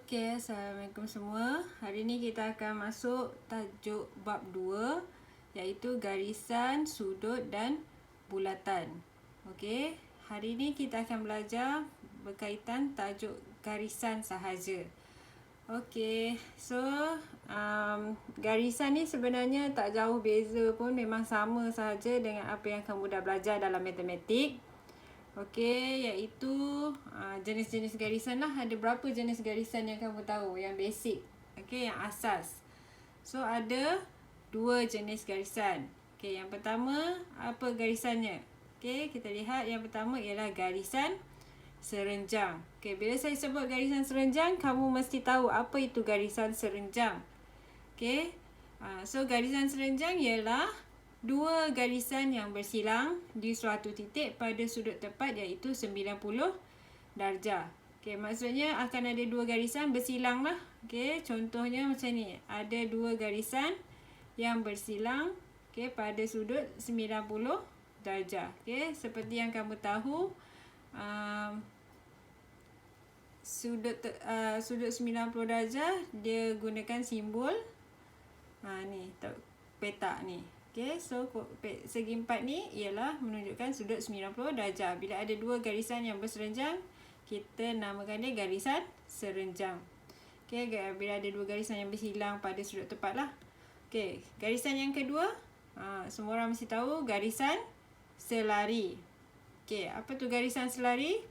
Okey, Assalamualaikum semua. Hari ini kita akan masuk tajuk bab 2 iaitu garisan, sudut dan bulatan. Okey, hari ini kita akan belajar berkaitan tajuk garisan sahaja. Okey, so garisan ni sebenarnya tak jauh beza pun, memang sama sahaja dengan apa yang kamu dah belajar dalam matematik. Okey, iaitu jenis-jenis garisan lah. Ada berapa jenis garisan yang kamu tahu, yang basic, okey, yang asas. So ada dua jenis garisan. Okey, yang pertama, apa garisannya? Okey, kita lihat yang pertama ialah garisan serenjang. Okey, bila saya sebut garisan serenjang, kamu mesti tahu apa itu garisan serenjang. Okey, so garisan serenjang ialah dua garisan yang bersilang di suatu titik pada sudut tepat iaitu 90 darjah. Okey, maksudnya akan ada dua garisan bersilang lah. Okey, contohnya macam ni. Ada dua garisan yang bersilang, okey, pada sudut 90 darjah. Okey, seperti yang kamu tahu, sudut 90 darjah dia gunakan simbol ni petak ni. Okey, so segi empat ni ialah menunjukkan sudut 90 darjah. Bila ada dua garisan yang berserenjang, kita namakan dia garisan serenjang. Okey, bila ada dua garisan yang bersilang pada sudut tepat lah. Okey, garisan yang kedua, semua orang mesti tahu, garisan selari. Okey, apa tu garisan selari?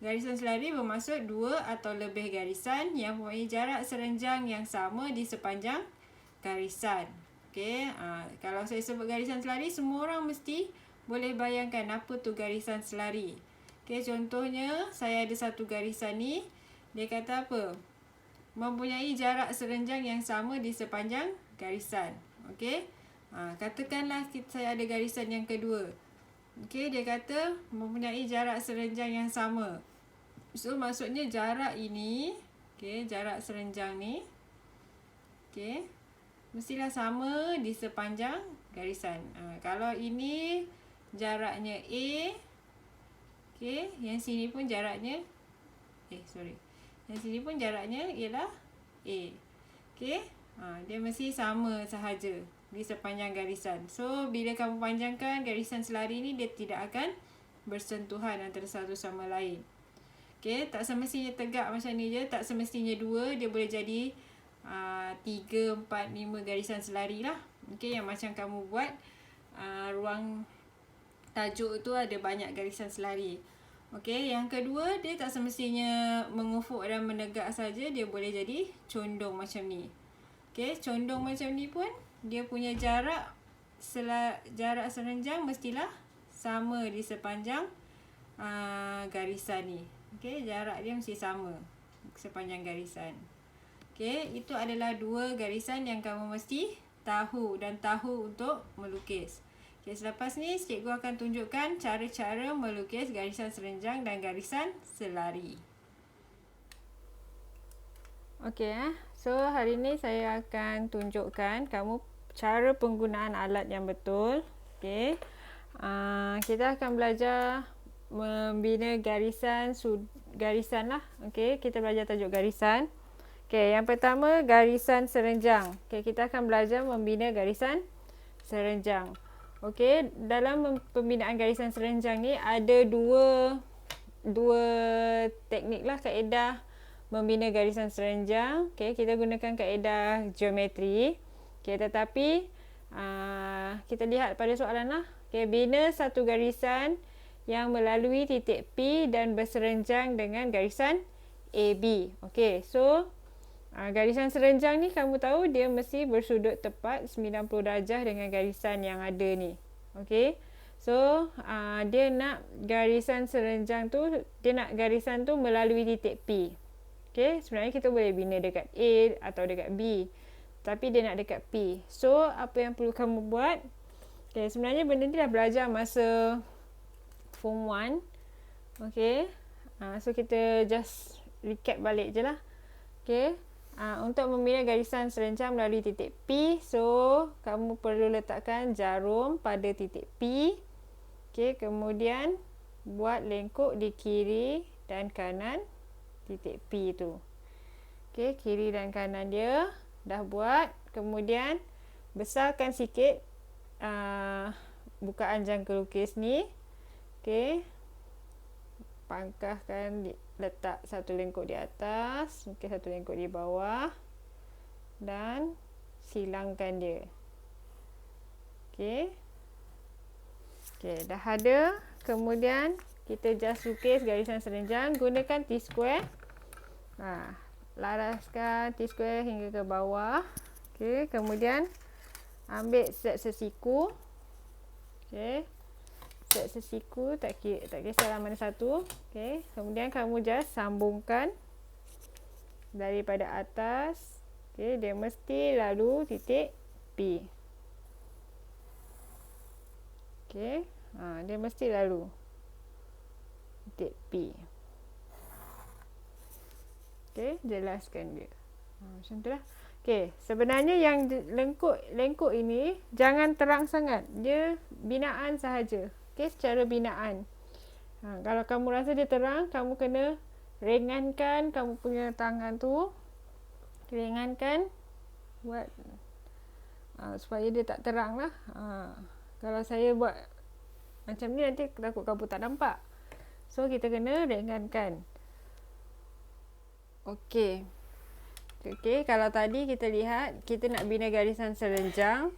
Garisan selari bermaksud dua atau lebih garisan yang mempunyai jarak serenjang yang sama di sepanjang garisan. Okey, kalau saya sebut garisan selari, semua orang mesti boleh bayangkan apa tu garisan selari. Okey, contohnya saya ada satu garisan ni, dia kata apa? Mempunyai jarak serenjang yang sama di sepanjang garisan. Okey, katakanlah saya ada garisan yang kedua. Okey, dia kata mempunyai jarak serenjang yang sama. So maksudnya jarak ini, okey, jarak serenjang ni, okey, mestilah sama di sepanjang garisan. Kalau ini jaraknya A, okey, yang sini pun jaraknya yang sini pun jaraknya ialah A. Okey, dia mesti sama sahaja di sepanjang garisan. So bila kamu panjangkan garisan selari ni, dia tidak akan bersentuhan antara satu sama lain. Okey, tak semestinya tegak macam ni je, tak semestinya dua, dia boleh jadi 3, 4, 5 garisan selari lah. Okey, yang macam kamu buat ruang tajuk tu ada banyak garisan selari. Okey, yang kedua, dia tak semestinya mengufuk dan menegak saja, dia boleh jadi condong macam ni. Okey, condong macam ni pun dia punya jarak serenjang mestilah sama di sepanjang garisan ni. Okey, jarak dia mesti sama sepanjang garisan. Okey, itu adalah dua garisan yang kamu mesti tahu untuk melukis. Okey, selepas ni cikgu akan tunjukkan cara-cara melukis garisan serenjang dan garisan selari. Okey, so hari ni saya akan tunjukkan kamu cara penggunaan alat yang betul. Okey, kita akan belajar membina garisan lah. Okey, kita belajar tajuk garisan. Okey, yang pertama garisan serenjang. Okey, kita akan belajar membina garisan serenjang. Okey, dalam pembinaan garisan serenjang ni ada dua teknik lah, kaedah membina garisan serenjang. Okey, kita gunakan kaedah geometri. Okey, tetapi kita lihat pada soalan lah. Okey, bina satu garisan yang melalui titik P dan berserenjang dengan garisan AB. Okey, so garisan serenjang ni kamu tahu dia mesti bersudut tepat 90 darjah dengan garisan yang ada ni. Okey, so dia nak garisan serenjang tu, dia nak garisan tu melalui titik P. Okey, sebenarnya kita boleh bina dekat A atau dekat B, tapi dia nak dekat P. So apa yang perlu kamu buat? Okey, sebenarnya benda ni dah belajar masa form 1. Okey, so kita just recap balik je lah. Okey, untuk membina garisan serenjang melalui titik P, so kamu perlu letakkan jarum pada titik P. Okey, kemudian buat lengkuk di kiri dan kanan titik P tu. Okey, kiri dan kanan dia dah buat. Kemudian besarkan sikit bukaan jangka lukis ni. Okey. Pangkahkan, letak satu lengkuk di atas, mungkin satu lengkuk di bawah dan silangkan dia. Okey. Okey, dah ada. Kemudian kita just lukis garisan serenjang gunakan T-square. Laraskan T-square hingga ke bawah. Okey, kemudian ambil set sesiku. Okey. Set sesiku tak kisahlah mana satu. Okey, kemudian kamu just sambungkan daripada atas. Okey, dia mesti lalu titik P. Okey, dia mesti lalu titik P. Okey, jelaskan dia. Macam tu lah. Okey, sebenarnya yang lengkuk ini jangan terang sangat. Dia binaan sahaja. Okey, secara binaan. Kalau kamu rasa dia terang, kamu kena ringankan kamu punya tangan tu. Ringankan. Buat supaya dia tak terang lah. Kalau saya buat macam ni nanti takut kamu tak nampak. So, kita kena ringankan. Okey. Okey, kalau tadi kita lihat kita nak bina garisan serenjang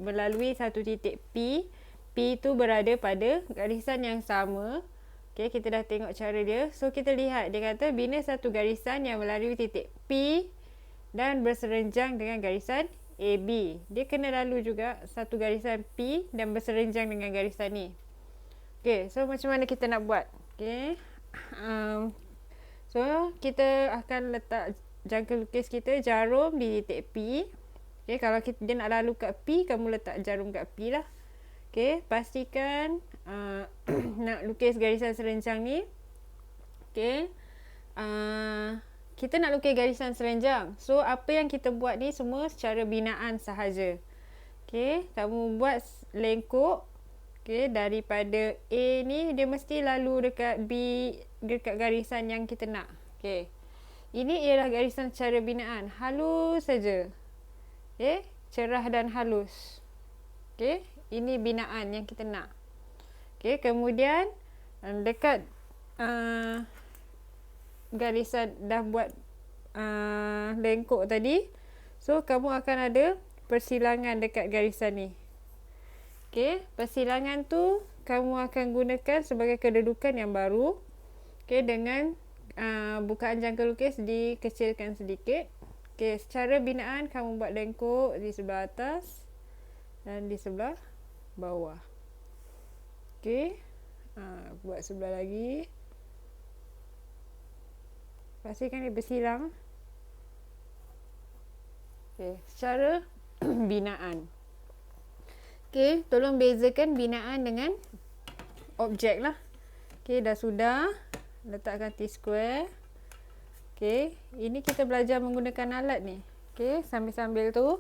melalui satu titik P. P tu berada pada garisan yang sama. Okey, kita dah tengok cara dia. So, kita lihat dia kata bina satu garisan yang melalui titik P dan berserenjang dengan garisan AB. Dia kena lalu juga satu garisan P dan berserenjang dengan garisan ni. Okey, so macam mana kita nak buat? Okey. So, kita akan letak jangka lukis kita jarum di titik P. Okey, kalau dia nak lalu kat P, kamu letak jarum kat P lah. Okey, pastikan nak lukis garisan serenjang ni. Okey. Kita nak lukis garisan serenjang. So, apa yang kita buat ni semua secara binaan sahaja. Okey, kamu buat lengkuk. Okey, daripada A ni dia mesti lalu dekat B, dekat garisan yang kita nak. Okey. Ini ialah garisan secara binaan. Halus saja. Okey, cerah dan halus. Okey, ini binaan yang kita nak. Okey, kemudian dekat garisan dah buat lengkuk tadi. So, kamu akan ada persilangan dekat garisan ni. Okey, persilangan tu kamu akan gunakan sebagai kedudukan yang baru. Okey, dengan bukaan jangka lukis dikecilkan sedikit. Okey, secara binaan kamu buat lengkuk di sebelah atas dan di sebelah bawah. Okey, buat sebelah lagi. Pastikan dia bersilang. Okey, secara binaan. Okey, tolong bezakan binaan dengan objek lah. Okey, dah sudah. Letakkan T-square. Okey, ini kita belajar menggunakan alat ni. Okey, sambil-sambil tu.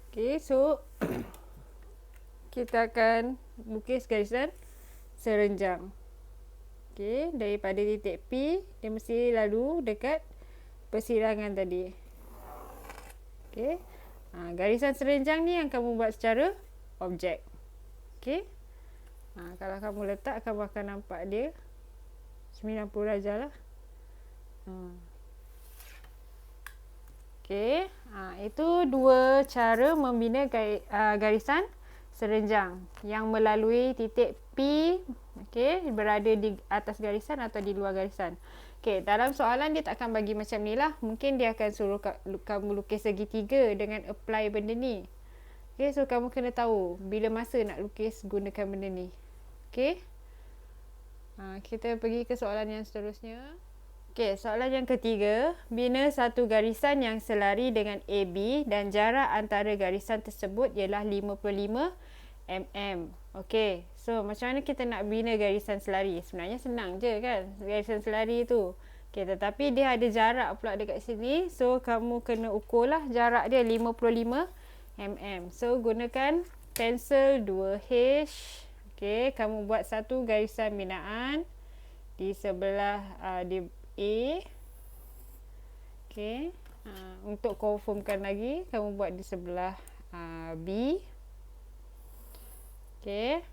Okey, so kita akan lukis garisan serenjang. Okey, daripada titik P, dia mesti lalu dekat persilangan tadi. Okey, garisan serenjang ni yang kamu buat secara objek. Okey. Kalau kamu letak, kamu akan nampak dia 90 darjah lah. Okey. Itu dua cara membina garisan serenjang yang melalui titik P. Okey, berada di atas garisan atau di luar garisan. Okey, dalam soalan dia tak akan bagi macam ni lah. Mungkin dia akan suruh kamu lukis segitiga dengan apply benda ni. Okey, so kamu kena tahu bila masa nak lukis gunakan benda ni. Okey. Kita pergi ke soalan yang seterusnya. Okey, soalan yang ketiga. Bina satu garisan yang selari dengan AB dan jarak antara garisan tersebut ialah 55 mm. Okey, so macam mana kita nak bina garisan selari? Sebenarnya senang je kan, garisan selari tu. Okey, tetapi dia ada jarak pula dekat sini. So, kamu kena ukur lah jarak dia 55 mm. So, gunakan pensel 2H. Okey, kamu buat satu garisan binaan di sebelah di A. Okey. Untuk confirmkan lagi, kamu buat di sebelah B. Okey.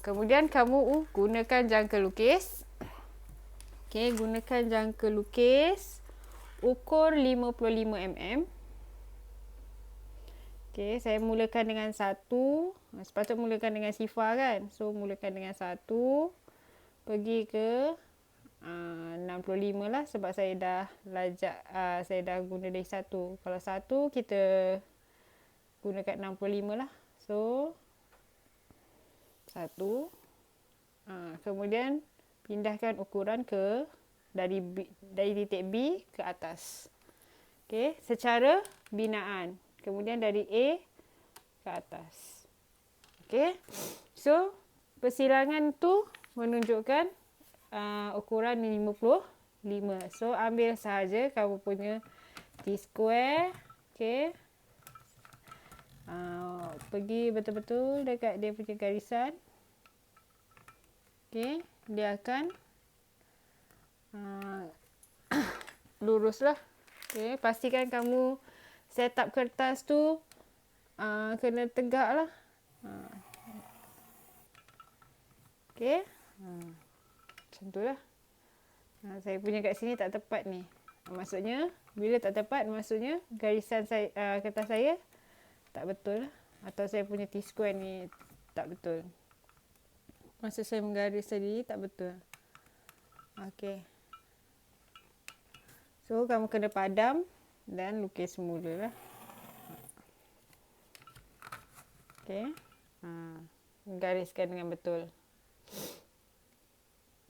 Kemudian kamu gunakan jangka lukis. Okey, gunakan jangka lukis ukur 55 mm. Okey, saya mulakan dengan 1. Sepatutnya mulakan dengan sifar kan. So, mulakan dengan 1. Pergi ke 65 lah sebab saya dah lajak, saya dah guna dari 1. Kalau 1 kita gunakan 65 lah. So 1. Kemudian pindahkan ukuran ke dari titik B ke atas. Okey, secara binaan. Kemudian dari A ke atas. Okey. So persilangan tu menunjukkan ukuran 55. So ambil sahaja kamu punya T-square. Okey. Pergi betul-betul dekat dia punya garisan. Okey, dia akan luruslah. Okey, pastikan kamu set up kertas tu kena tegak lah. Okey. Macam tu lah. Saya punya kat sini tak tepat ni. Maksudnya, bila tak tepat, maksudnya garisan saya, kertas saya tak betul lah. Atau saya punya T-square ni tak betul. Masa saya menggaris tadi, tak betul. Okey. So, kamu kena padam dan lukis semula lah. Okey. Gariskan dengan betul.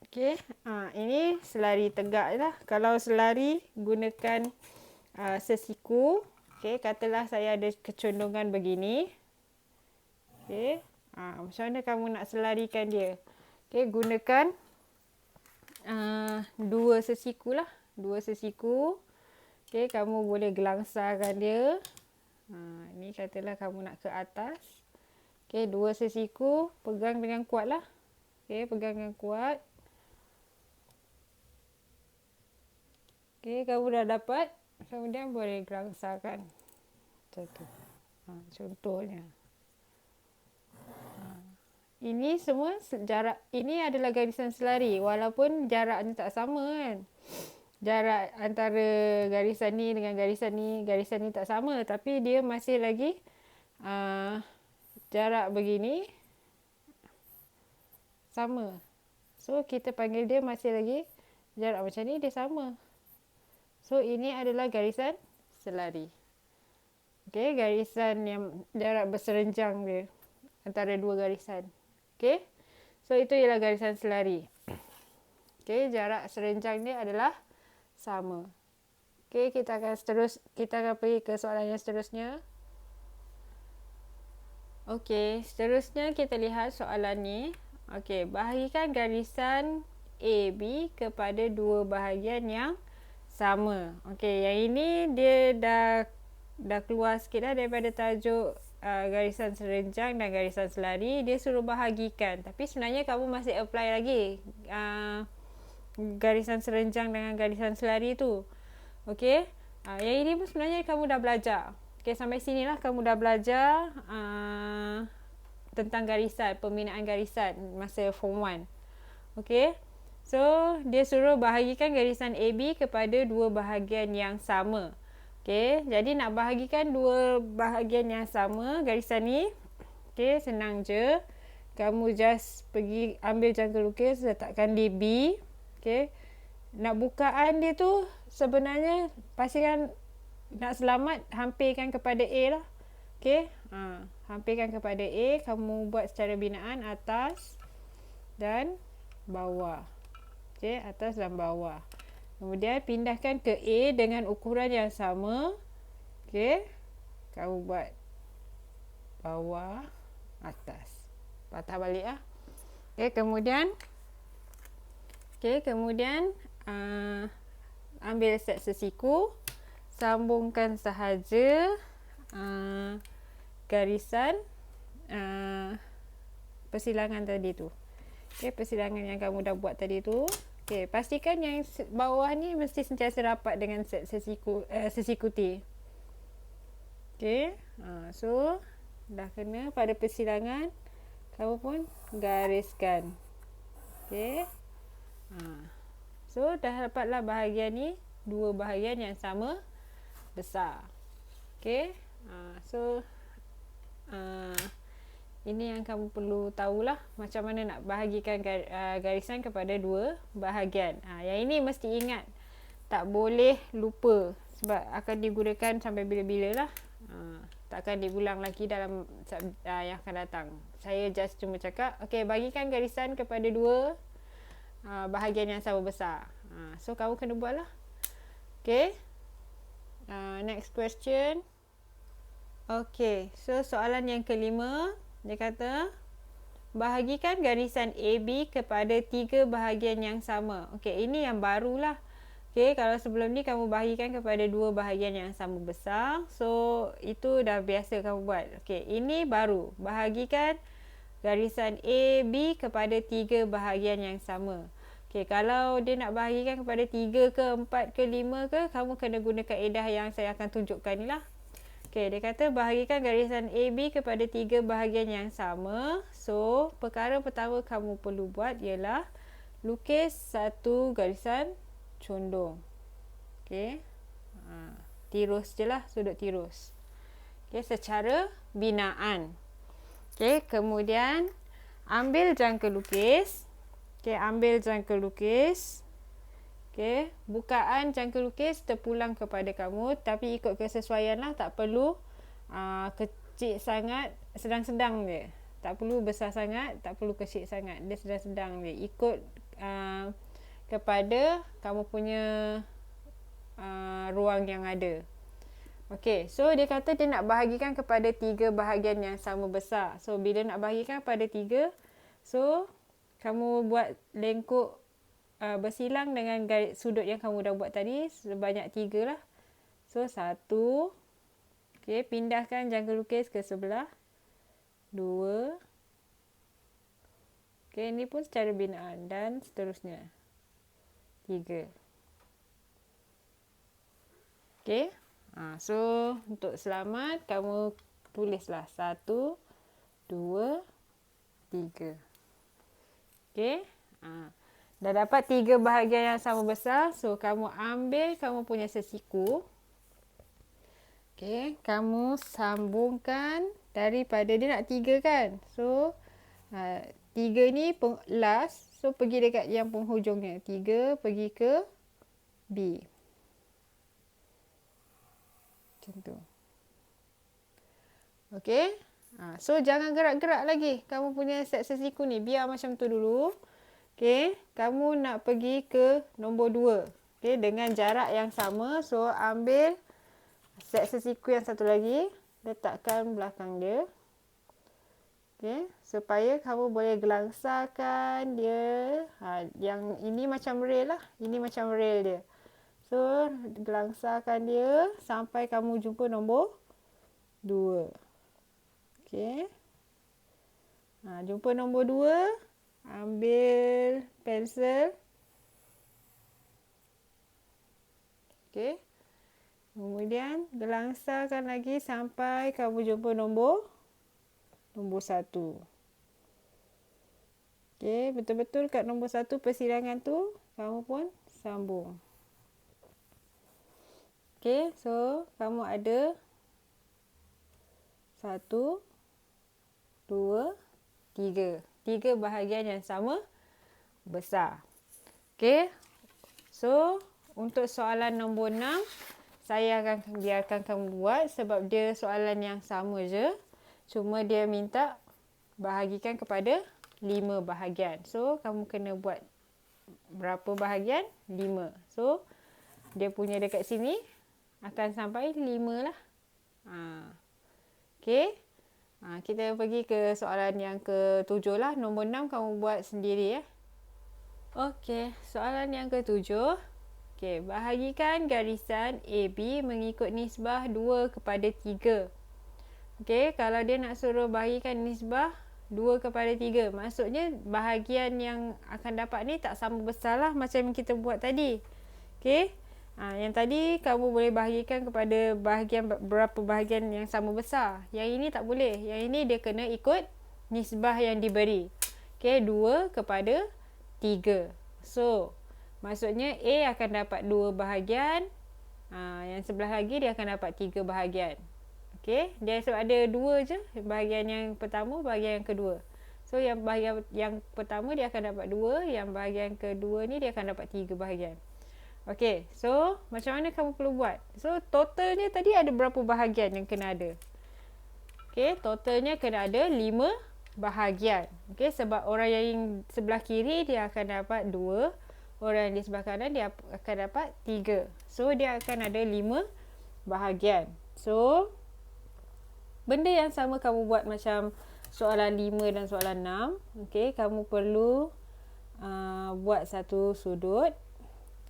Okey. Ini selari tegak lah. Kalau selari, gunakan sesiku. Okey, katalah saya ada kecondongan begini. Okey. Macam mana kamu nak selarikan dia? Okey, gunakan 2 sesiku lah. 2 sesiku. Okey, kamu boleh gelangsarkan dia. Ni katalah kamu nak ke atas. Okey, 2 sesiku. Pegang dengan kuat lah. Okey, pegang dengan kuat. Okey, kamu dah dapat. Kemudian boleh gelangsarkan. Macam tu. Contohnya. Ini semua jarak, ini adalah garisan selari walaupun jaraknya tak sama kan. Jarak antara garisan ni dengan garisan ni tak sama, tapi dia masih lagi jarak begini sama. So kita panggil dia masih lagi jarak macam ni, dia sama. So ini adalah garisan selari. Okey, garisan yang jarak berserenjang dia antara dua garisan. Okey. So itu ialah garisan selari. Okey, jarak serenjang dia adalah sama. Okey, kita akan pergi ke soalan yang seterusnya. Okey, seterusnya kita lihat soalan ni. Okey, bahagikan garisan AB kepada dua bahagian yang sama. Okey, yang ini dia dah keluar sikit dah daripada tajuk garisan serenjang dan garisan selari. Dia suruh bahagikan, tapi sebenarnya kamu masih apply lagi garisan serenjang dengan garisan selari tu. Okey, yang ini pun sebenarnya kamu dah belajar. Okey, sampai sinilah kamu dah belajar tentang garisan, pembinaan garisan masa form 1. Okey, so dia suruh bahagikan garisan AB kepada dua bahagian yang sama. Okey, jadi nak bahagikan dua bahagian yang sama garisan ni, okey, senang je. Kamu just pergi ambil jangka lukis, letakkan di B. Okey, nak bukaan dia tu sebenarnya pastikan nak selamat, hampirkan kepada A lah. Okey, hampirkan kepada A. Kamu buat secara binaan atas dan bawah. Okey, atas dan bawah. Kemudian pindahkan ke A dengan ukuran yang sama. Okey. Kamu buat bawah, atas. Patah balik lah. Okey, kemudian ambil set sesiku. Sambungkan sahaja garisan persilangan tadi tu. Okey, persilangan yang kamu dah buat tadi tu. Okey, pastikan yang bawah ni mesti sentiasa rapat dengan set sesiku T. Okey. So dah kena pada persilangan, kamu pun gariskan. Okey. So dah dapatlah bahagian ni, dua bahagian yang sama besar. Okey. So ini yang kamu perlu tahulah macam mana nak bahagikan garisan kepada dua bahagian. Yang ini mesti ingat, tak boleh lupa sebab akan digunakan sampai bila-bila lah. Tak akan diulang lagi dalam yang akan datang. Saya just cuma cakap, okey, bagikan garisan kepada dua bahagian yang sama besar. So kamu kena buat lah. Okay. Next question. Okay, so soalan yang kelima, dia kata bahagikan garisan AB kepada tiga bahagian yang sama. Okay, ini yang barulah. Okay, kalau sebelum ni kamu bahagikan kepada dua bahagian yang sama besar, so itu dah biasa kamu buat. Okay, ini baru. Bahagikan garisan AB kepada tiga bahagian yang sama. Okay, kalau dia nak bahagikan kepada 3 ke 4 ke 5 ke, kamu kena guna kaedah yang saya akan tunjukkan ni lah. Okay, dia kata bahagikan garisan AB kepada 3 bahagian yang sama. So, perkara pertama kamu perlu buat ialah lukis satu garisan condong. Okay. Tirus je lah, sudut tirus. Okay, secara binaan. Okay, kemudian ambil jangka lukis. Okay, ambil jangka lukis. Okay, bukaan jangka lukis terpulang kepada kamu, tapi ikut kesesuaian lah, tak perlu kecil sangat, sedang-sedang je. Tak perlu besar sangat, tak perlu kecil sangat, dia sedang-sedang je. Ikut kepada kamu punya ruang yang ada. Okay, so dia kata dia nak bahagikan kepada 3 bahagian yang sama besar. So bila nak bahagikan pada 3, so kamu buat lengkuk bersilang dengan sudut yang kamu dah buat tadi sebanyak 3 lah. So 1. Okay, pindahkan jangka lukis ke sebelah. 2. Okay, ini pun secara binaan dan seterusnya. 3. Okay. So untuk selamat kamu tulislah 1, 2, 3. Okay. Dah dapat 3 bahagian yang sama besar. So kamu ambil kamu punya sesiku. Okay. Kamu sambungkan daripada dia nak 3 kan. So 3 ni last. So pergi dekat yang penghujungnya. 3 pergi ke B. Macam tu. Okay. So jangan gerak-gerak lagi kamu punya set sesiku ni. Biar macam tu dulu. Okay. Kamu nak pergi ke nombor 2. Okay. Dengan jarak yang sama. So ambil set sesiku yang satu lagi. Letakkan belakang dia. Okay. Supaya kamu boleh gelangsarkan dia. Yang ini macam rail lah. Ini macam rail dia. So gelangsarkan dia sampai kamu jumpa nombor 2. Okay. Jumpa nombor 2. Ambil pensel. Okay. Kemudian gelangsarkan lagi sampai kamu jumpa nombor 1. Okay. Betul-betul kat nombor 1 persilangan tu kamu pun sambung. Okay. So kamu ada 1, 2, 3. 3 bahagian yang sama besar. Okay. So, untuk soalan nombor 6, saya akan biarkan kamu buat sebab dia soalan yang sama je. Cuma dia minta bahagikan kepada 5 bahagian. So, kamu kena buat berapa bahagian? 5. So, dia punya dekat sini akan sampai 5 lah. Okay. Kita pergi ke soalan yang ke-7 lah. Nombor 6 kamu buat sendiri ya. Okey, soalan yang ke-7. Okey, bahagikan garisan AB mengikut nisbah 2 kepada 3. Okey, kalau dia nak suruh bahagikan nisbah 2 kepada 3. Maksudnya bahagian yang akan dapat ni tak sama besar lah macam yang kita buat tadi. Okey. Yang tadi kamu boleh bahagikan kepada berapa bahagian yang sama besar. Yang ini tak boleh. Yang ini dia kena ikut nisbah yang diberi. Okey, 2 kepada 3. So, maksudnya A akan dapat 2 bahagian. Yang sebelah lagi dia akan dapat 3 bahagian. Okey, dia sebab ada 2 je, bahagian yang pertama, bahagian yang kedua. So yang bahagian yang pertama dia akan dapat 2, yang bahagian kedua ni dia akan dapat 3 bahagian. Okey, so macam mana kamu perlu buat? So totalnya tadi ada berapa bahagian yang kena ada? Okey, totalnya kena ada 5 bahagian. Okey, sebab orang yang sebelah kiri dia akan dapat 2, orang yang di sebelah kanan dia akan dapat 3. So dia akan ada 5 bahagian. So benda yang sama kamu buat macam soalan 5 dan soalan 6. Okey, kamu perlu buat satu sudut.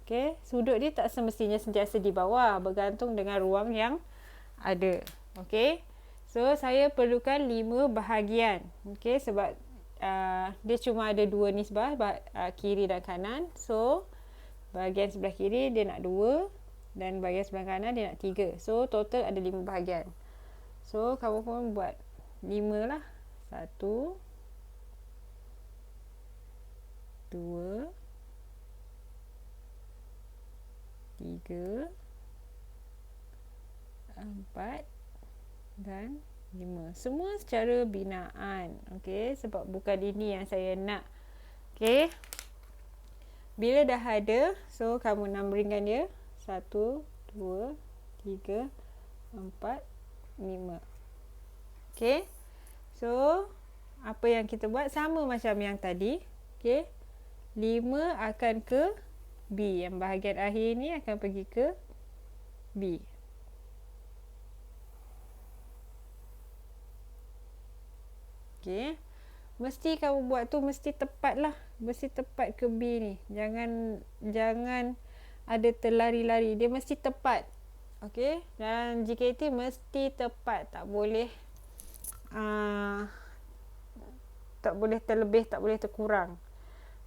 Okey, sudut dia tak semestinya sentiasa di bawah, bergantung dengan ruang yang ada. Okey. So saya perlukan 5 bahagian. Okey, sebab dia cuma ada 2 nisbah, kiri dan kanan. So bahagian sebelah kiri dia nak 2 dan bahagian sebelah kanan dia nak 3. So total ada 5 bahagian. So, kamu pun buat 5 lah. 1 2 3 4 dan 5. Semua secara binaan. Okey, sebab bukan ini yang saya nak. Okey. Bila dah ada, so kamu numberingkan dia. 1 2 3 4 5. Okey. So, apa yang kita buat sama macam yang tadi. Okey. 5 akan ke B. Yang bahagian akhir ni akan pergi ke B. Okey. Mesti kamu buat tu mesti tepat lah. Mesti tepat ke B ni. Jangan ada terlari-lari. Dia mesti tepat. Okey, dan JKT mesti tepat, tak boleh terlebih, tak boleh terkurang.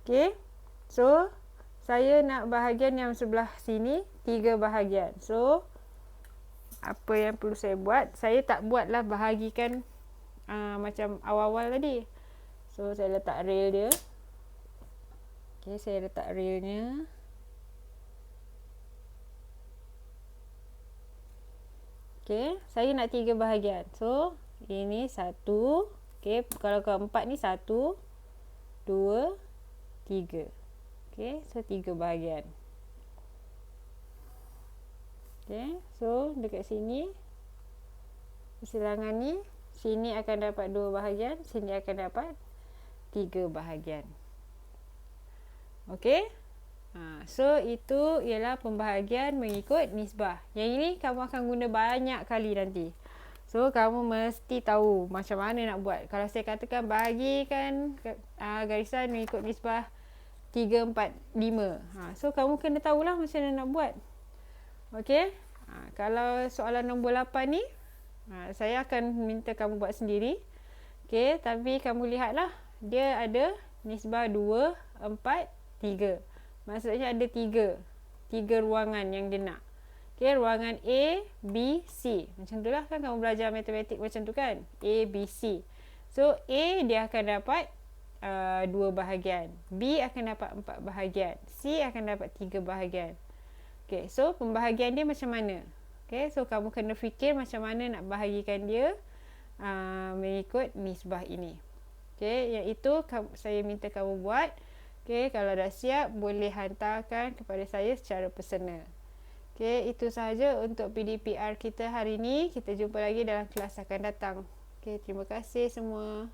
Okey. So, saya nak bahagian yang sebelah sini 3 bahagian. So, apa yang perlu saya buat? Saya tak buatlah bahagikan macam awal-awal tadi. So, saya letak rail dia. Okey, saya letak railnya. Okey, saya nak 3 bahagian. So, ini 1. Okey, kalau keempat ni 1, 2, 3. Okey, so 3 bahagian. Okey, so dekat sini persilangan ni, sini akan dapat 2 bahagian, sini akan dapat 3 bahagian. Okey. So itu ialah pembahagian mengikut nisbah. Yang ini kamu akan guna banyak kali nanti. So kamu mesti tahu macam mana nak buat. Kalau saya katakan bahagikan garisan mengikut nisbah 3, 4, 5. So kamu kena tahulah macam mana nak buat. Okey. Kalau soalan nombor 8 ni, saya akan minta kamu buat sendiri. Okey, tapi kamu lihatlah dia ada nisbah 2, 4, 3. Maksudnya ada 3 ruangan yang dia nak. Okay, ruangan A, B, C. Macam tu lah kan kamu belajar matematik macam tu kan. A, B, C. So, A dia akan dapat 2 bahagian. B akan dapat 4 bahagian. C akan dapat 3 bahagian. Okay, so pembahagian dia macam mana? Okay, so kamu kena fikir macam mana nak bahagikan dia mengikut nisbah ini. Okay, yang itu saya minta kamu buat. Okay, kalau dah siap, boleh hantarkan kepada saya secara personal. Okay, itu sahaja untuk PDPR kita hari ini. Kita jumpa lagi dalam kelas akan datang. Okay, terima kasih semua.